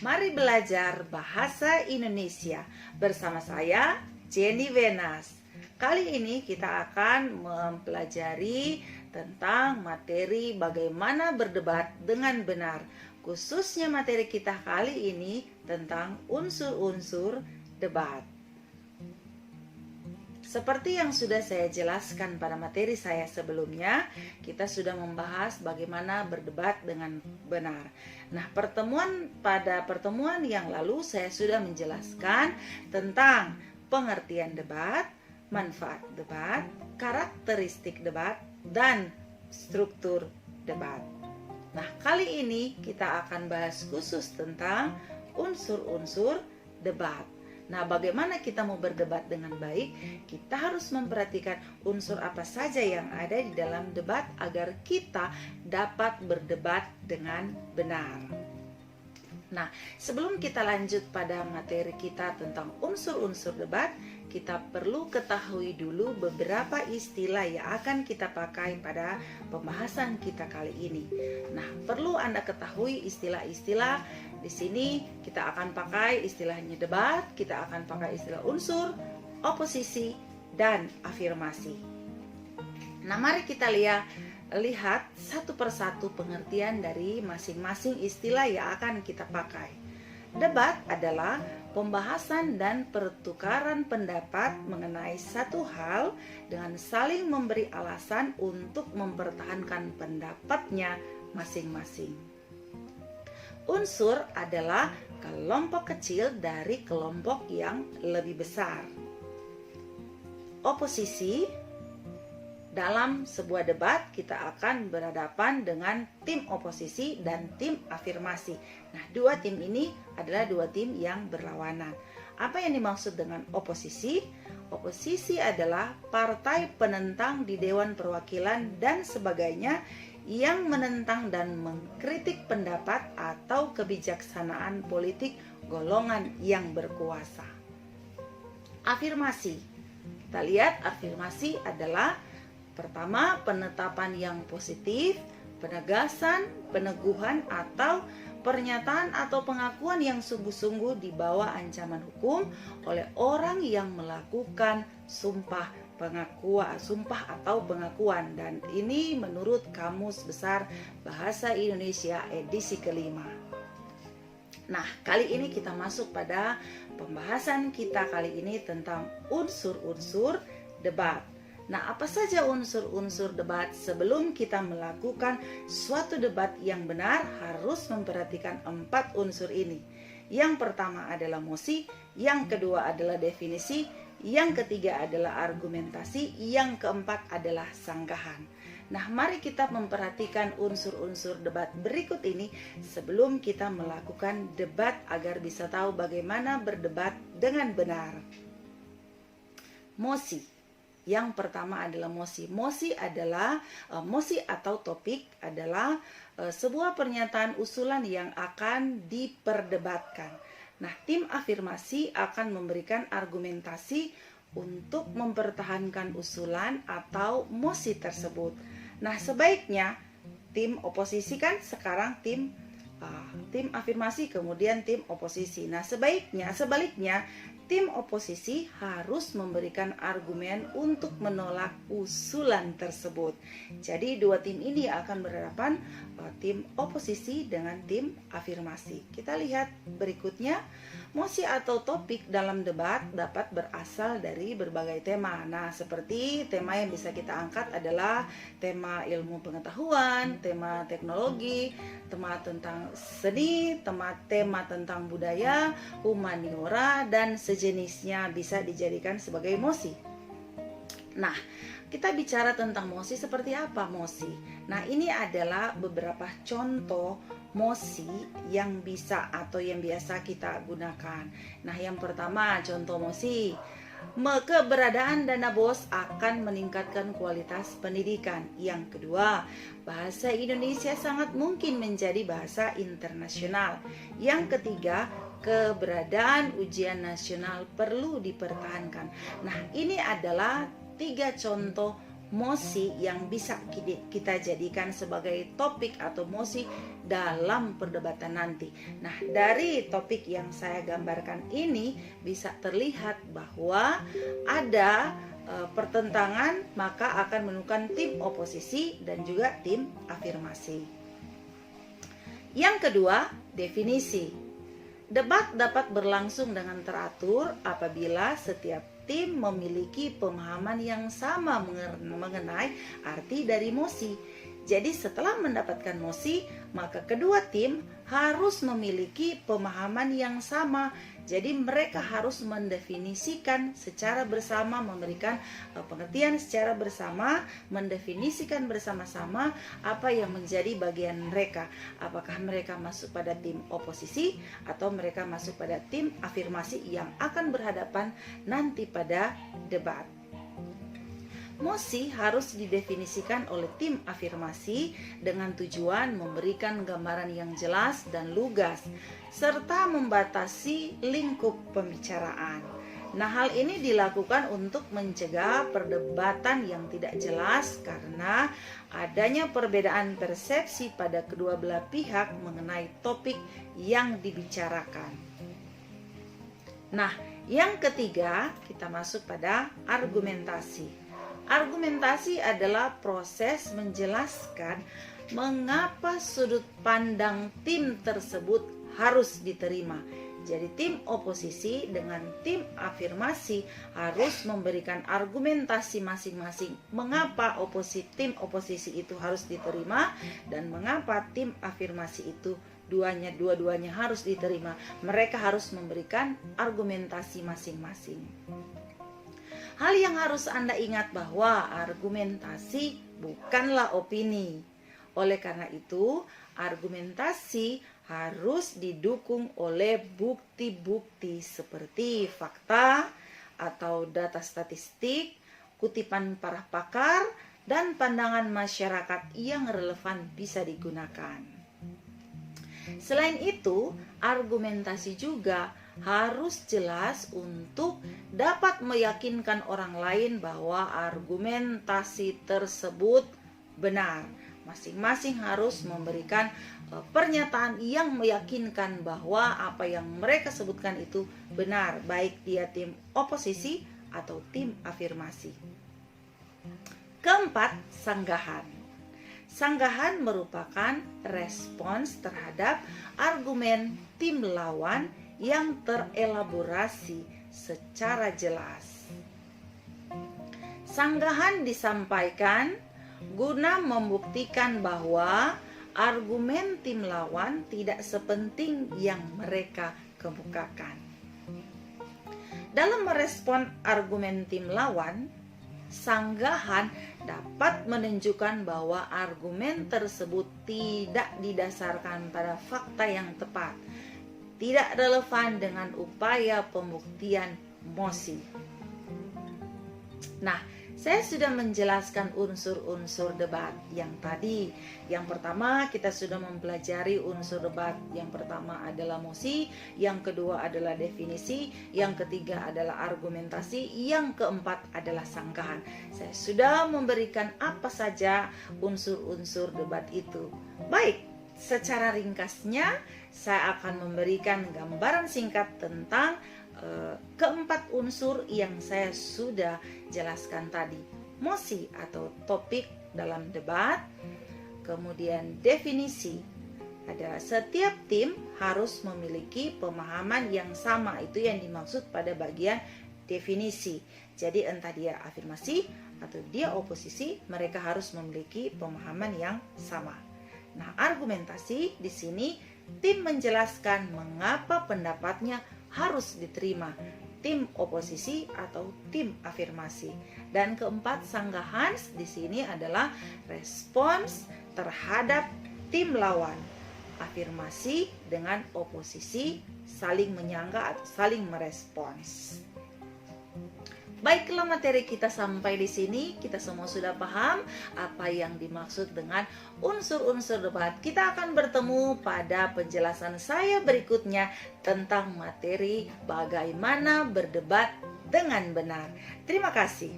Mari belajar bahasa Indonesia bersama saya, Jenny Venas. Kali ini kita akan mempelajari tentang materi bagaimana berdebat dengan benar. Khususnya materi kita kali ini tentang unsur-unsur debat. Seperti yang sudah saya jelaskan pada materi saya sebelumnya, kita sudah membahas bagaimana berdebat dengan benar. Nah, pada pertemuan yang lalu saya sudah menjelaskan tentang pengertian debat, manfaat debat, karakteristik debat, dan struktur debat. Nah, kali ini kita akan bahas khusus tentang unsur-unsur debat. Nah, bagaimana kita mau berdebat dengan baik? Kita harus memperhatikan unsur apa saja yang ada di dalam debat agar kita dapat berdebat dengan benar. Nah, sebelum kita lanjut pada materi kita tentang unsur-unsur debat, kita perlu ketahui dulu beberapa istilah yang akan kita pakai pada pembahasan kita kali ini. Nah, perlu Anda ketahui istilah-istilah. Di sini kita akan pakai istilahnya debat, kita akan pakai istilah unsur, oposisi, dan afirmasi. Nah, mari kita lihat satu persatu pengertian dari masing-masing istilah yang akan kita pakai. Debat adalah pembahasan dan pertukaran pendapat mengenai satu hal dengan saling memberi alasan untuk mempertahankan pendapatnya masing-masing. Unsur adalah kelompok kecil dari kelompok yang lebih besar. Oposisi. Dalam sebuah debat kita akan berhadapan dengan tim oposisi dan tim afirmasi. Nah, dua tim ini adalah dua tim yang berlawanan. Apa yang dimaksud dengan oposisi? Oposisi adalah partai penentang di Dewan Perwakilan dan sebagainya yang menentang dan mengkritik pendapat atau kebijaksanaan politik golongan yang berkuasa. Afirmasi. Kita lihat afirmasi adalah pertama, penetapan yang positif, penegasan, peneguhan atau pernyataan atau pengakuan yang sungguh-sungguh di bawah ancaman hukum oleh orang yang melakukan sumpah atau pengakuan. Dan ini menurut Kamus Besar Bahasa Indonesia edisi kelima. Nah, kali ini kita masuk pada pembahasan kita kali ini tentang unsur-unsur debat. Nah, apa saja unsur-unsur debat? Sebelum kita melakukan suatu debat yang benar, harus memperhatikan 4 unsur ini. Yang pertama adalah mosi, yang kedua adalah definisi, yang ketiga adalah argumentasi, yang keempat adalah sanggahan. Nah, mari kita memperhatikan unsur-unsur debat berikut ini sebelum kita melakukan debat agar bisa tahu bagaimana berdebat dengan benar. Mosi. Yang pertama adalah mosi. Mosi atau topik adalah sebuah pernyataan usulan yang akan diperdebatkan. Nah, tim afirmasi akan memberikan argumentasi untuk mempertahankan usulan atau mosi tersebut. Nah, sebaiknya tim oposisi kan sekarang tim afirmasi kemudian tim oposisi. Nah, sebaliknya tim oposisi harus memberikan argumen untuk menolak usulan tersebut. Jadi dua tim ini akan berhadapan, tim oposisi dengan tim afirmasi. Kita lihat berikutnya, mosi atau topik dalam debat dapat berasal dari berbagai tema. Nah, seperti tema yang bisa kita angkat adalah tema ilmu pengetahuan, tema teknologi, tema tentang seni, tema tentang budaya, humaniora, dan sejenisnya bisa dijadikan sebagai mosi. Nah, kita bicara tentang mosi, seperti apa mosi? Nah, ini adalah beberapa contoh mosi yang bisa atau yang biasa kita gunakan. Nah, yang pertama contoh mosi, keberadaan dana BOS akan meningkatkan kualitas pendidikan. Yang kedua, bahasa Indonesia sangat mungkin menjadi bahasa internasional. Yang ketiga, keberadaan ujian nasional perlu dipertahankan. Nah, ini adalah 3 contoh mosi yang bisa kita jadikan sebagai topik atau mosi dalam perdebatan nanti. Nah, dari topik yang saya gambarkan ini bisa terlihat bahwa ada pertentangan, maka akan menemukan tim oposisi dan juga tim afirmasi. Yang kedua, definisi. Debat dapat berlangsung dengan teratur apabila setiap tim memiliki pemahaman yang sama mengenai arti dari mosi. Jadi setelah mendapatkan mosi, maka kedua tim harus memiliki pemahaman yang sama. Jadi mereka harus mendefinisikan secara bersama, memberikan pengertian secara bersama, mendefinisikan bersama-sama apa yang menjadi bagian mereka. Apakah mereka masuk pada tim oposisi atau mereka masuk pada tim afirmasi yang akan berhadapan nanti pada debat. Mosi harus didefinisikan oleh tim afirmasi dengan tujuan memberikan gambaran yang jelas dan lugas, serta membatasi lingkup pembicaraan. Nah, hal ini dilakukan untuk mencegah perdebatan yang tidak jelas karena adanya perbedaan persepsi pada kedua belah pihak mengenai topik yang dibicarakan. Nah, yang ketiga, kita masuk pada argumentasi. Argumentasi adalah proses menjelaskan mengapa sudut pandang tim tersebut harus diterima. Jadi tim oposisi dengan tim afirmasi harus memberikan argumentasi masing-masing mengapa tim oposisi itu harus diterima dan mengapa tim afirmasi itu dua-duanya harus diterima. Mereka harus memberikan argumentasi masing-masing. Hal yang harus Anda ingat bahwa argumentasi bukanlah opini. Oleh karena itu, argumentasi harus didukung oleh bukti-bukti seperti fakta atau data statistik, kutipan para pakar, dan pandangan masyarakat yang relevan bisa digunakan. Selain itu, argumentasi juga harus jelas untuk dapat meyakinkan orang lain bahwa argumentasi tersebut benar. Masing-masing harus memberikan pernyataan yang meyakinkan bahwa apa yang mereka sebutkan itu benar, baik dia tim oposisi atau tim afirmasi. Keempat, sanggahan. Sanggahan merupakan respons terhadap argumen tim lawan yang terelaborasi secara jelas. Sanggahan disampaikan guna membuktikan bahwa argumen tim lawan tidak sepenting yang mereka kemukakan. Dalam merespon argumen tim lawan, sanggahan dapat menunjukkan bahwa argumen tersebut tidak didasarkan pada fakta yang tepat, tidak relevan dengan upaya pembuktian mosi. Nah, saya sudah menjelaskan unsur-unsur debat yang tadi. Yang pertama, kita sudah mempelajari unsur debat. Yang pertama adalah mosi, yang kedua adalah definisi, yang ketiga adalah argumentasi, yang keempat adalah sanggahan. Saya sudah memberikan apa saja unsur-unsur debat itu. Baik, secara ringkasnya saya akan memberikan gambaran singkat tentang keempat unsur yang saya sudah jelaskan tadi. Mosi atau topik dalam debat, kemudian definisi adalah setiap tim harus memiliki pemahaman yang sama, itu yang dimaksud pada bagian definisi. Jadi entah dia afirmasi atau dia oposisi, mereka harus memiliki pemahaman yang sama. Nah, argumentasi di sini tim menjelaskan mengapa pendapatnya harus diterima, tim oposisi atau tim afirmasi. Dan keempat, sanggahan di sini adalah respons terhadap tim lawan. Afirmasi dengan oposisi saling menyangga atau saling merespons. Baiklah, materi kita sampai di sini. Kita semua sudah paham apa yang dimaksud dengan unsur-unsur debat. Kita akan bertemu pada penjelasan saya berikutnya tentang materi bagaimana berdebat dengan benar. Terima kasih.